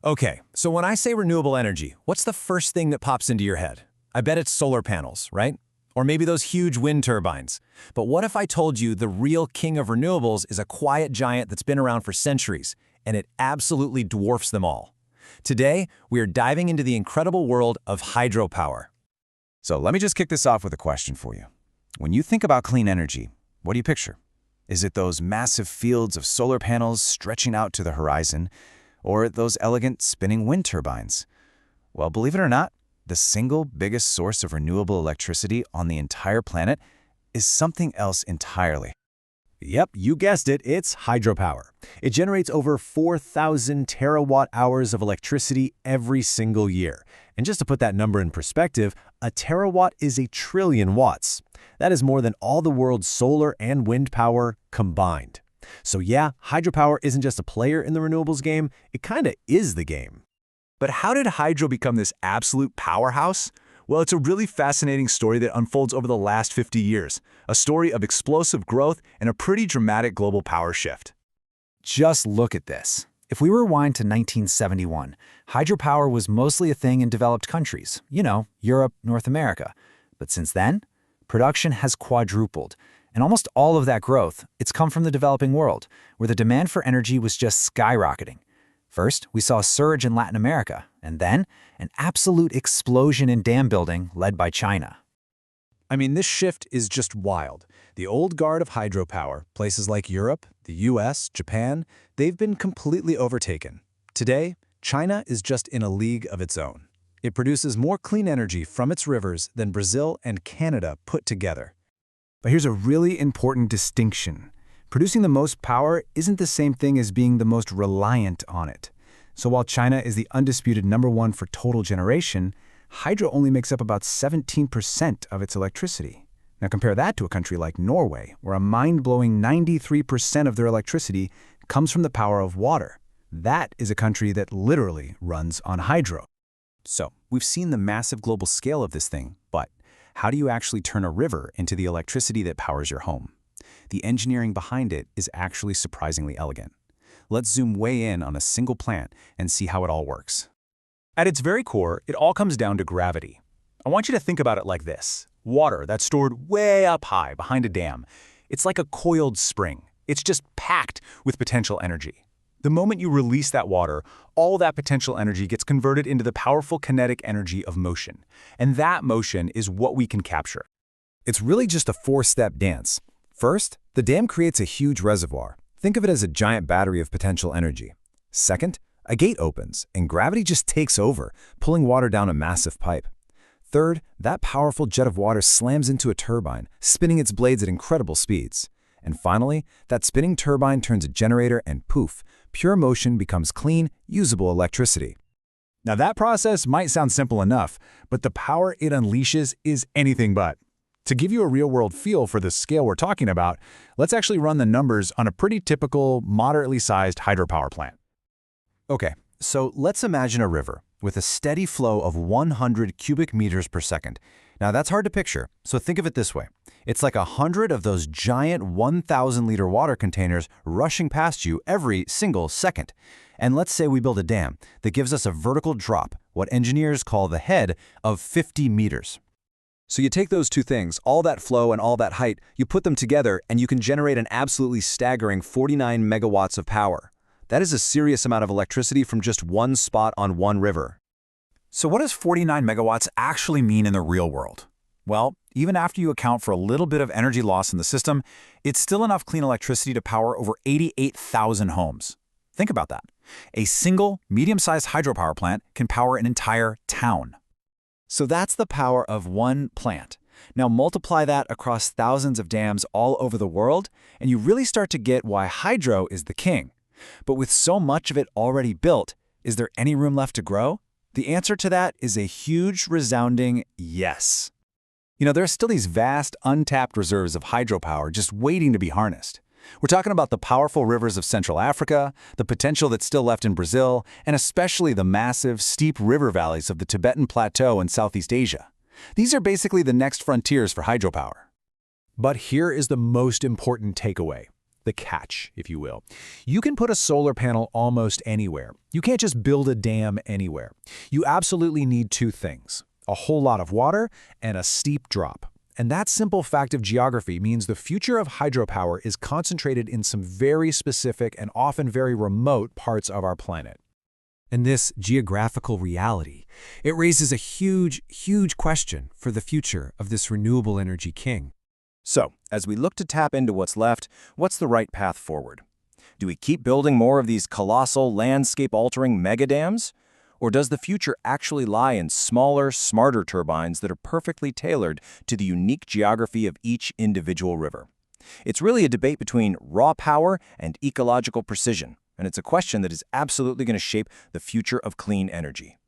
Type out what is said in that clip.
Okay, so when I say renewable energy, what's the first thing that pops into your head? I bet it's solar panels, right? Or maybe those huge wind turbines. But what if I told you the real king of renewables is a quiet giant that's been around for centuries, and it absolutely dwarfs them all? Today, we are diving into the incredible world of hydropower. So let me just kick this off with a question for you. When you think about clean energy, what do you picture? Is it those massive fields of solar panels stretching out to the horizon, or those elegant spinning wind turbines? Well, believe it or not, the single biggest source of renewable electricity on the entire planet is something else entirely. Yep, you guessed it, it's hydropower. It generates over 4,000 terawatt-hours of electricity every single year. And just to put that number in perspective, a terawatt is a trillion watts. That is more than all the world's solar and wind power combined. So yeah, hydropower isn't just a player in the renewables game, it kinda is the game. But how did hydro become this absolute powerhouse? Well, it's a really fascinating story that unfolds over the last 50 years, a story of explosive growth and a pretty dramatic global power shift. Just look at this. If we rewind to 1971, hydropower was mostly a thing in developed countries, Europe, North America. But since then, production has quadrupled. And almost all of that growth, it's come from the developing world, where the demand for energy was just skyrocketing. First, we saw a surge in Latin America, and then an absolute explosion in dam building led by China. I mean, this shift is just wild. The old guard of hydropower, places like Europe, the US, Japan, they've been completely overtaken. Today, China is just in a league of its own. It produces more clean energy from its rivers than Brazil and Canada put together. But here's a really important distinction. Producing the most power isn't the same thing as being the most reliant on it. So while China is the undisputed #1 for total generation, hydro only makes up about 17% of its electricity. Now compare that to a country like Norway, where a mind-blowing 93% of their electricity comes from the power of water. That is a country that literally runs on hydro. So we've seen the massive global scale of this thing, but how do you actually turn a river into the electricity that powers your home? The engineering behind it is actually surprisingly elegant. Let's zoom way in on a single plant and see how it all works. At its very core, it all comes down to gravity. I want you to think about it like this. Water that's stored way up high behind a dam. It's like a coiled spring. It's just packed with potential energy. The moment you release that water, all that potential energy gets converted into the powerful kinetic energy of motion. And that motion is what we can capture. It's really just a four-step dance. First, the dam creates a huge reservoir. Think of it as a giant battery of potential energy. Second, a gate opens, and gravity just takes over, pulling water down a massive pipe. Third, that powerful jet of water slams into a turbine, spinning its blades at incredible speeds. And finally, that spinning turbine turns a generator and poof, pure motion becomes clean, usable electricity. Now that process might sound simple enough, but the power it unleashes is anything but. To give you a real-world feel for the scale we're talking about, let's actually run the numbers on a pretty typical, moderately sized hydropower plant. Okay, so let's imagine a river with a steady flow of 100 cubic meters per second. Now that's hard to picture, so think of it this way. It's like 100 of those giant 1,000-liter water containers rushing past you every single second. And let's say we build a dam that gives us a vertical drop, what engineers call the head, of 50 meters. So you take those two things, all that flow and all that height, you put them together and you can generate an absolutely staggering 49 megawatts of power. That is a serious amount of electricity from just one spot on one river. So what does 49 megawatts actually mean in the real world? Well, even after you account for a little bit of energy loss in the system, it's still enough clean electricity to power over 88,000 homes. Think about that. A single, medium-sized hydropower plant can power an entire town. So that's the power of one plant. Now multiply that across thousands of dams all over the world, and you really start to get why hydro is the king. But with so much of it already built, is there any room left to grow? The answer to that is a huge, resounding yes. There are still these vast, untapped reserves of hydropower just waiting to be harnessed. We're talking about the powerful rivers of Central Africa, the potential that's still left in Brazil, and especially the massive, steep river valleys of the Tibetan Plateau in Southeast Asia. These are basically the next frontiers for hydropower. But here is the most important takeaway. the catch, if you will. You can put a solar panel almost anywhere. You can't just build a dam anywhere. You absolutely need two things: a whole lot of water and a steep drop. And that simple fact of geography means the future of hydropower is concentrated in some very specific and often very remote parts of our planet. And this geographical reality, it raises a huge, huge question for the future of this renewable energy king. So, as we look to tap into what's left, what's the right path forward? Do we keep building more of these colossal, landscape-altering megadams? Or does the future actually lie in smaller, smarter turbines that are perfectly tailored to the unique geography of each individual river? It's really a debate between raw power and ecological precision, and it's a question that is absolutely going to shape the future of clean energy.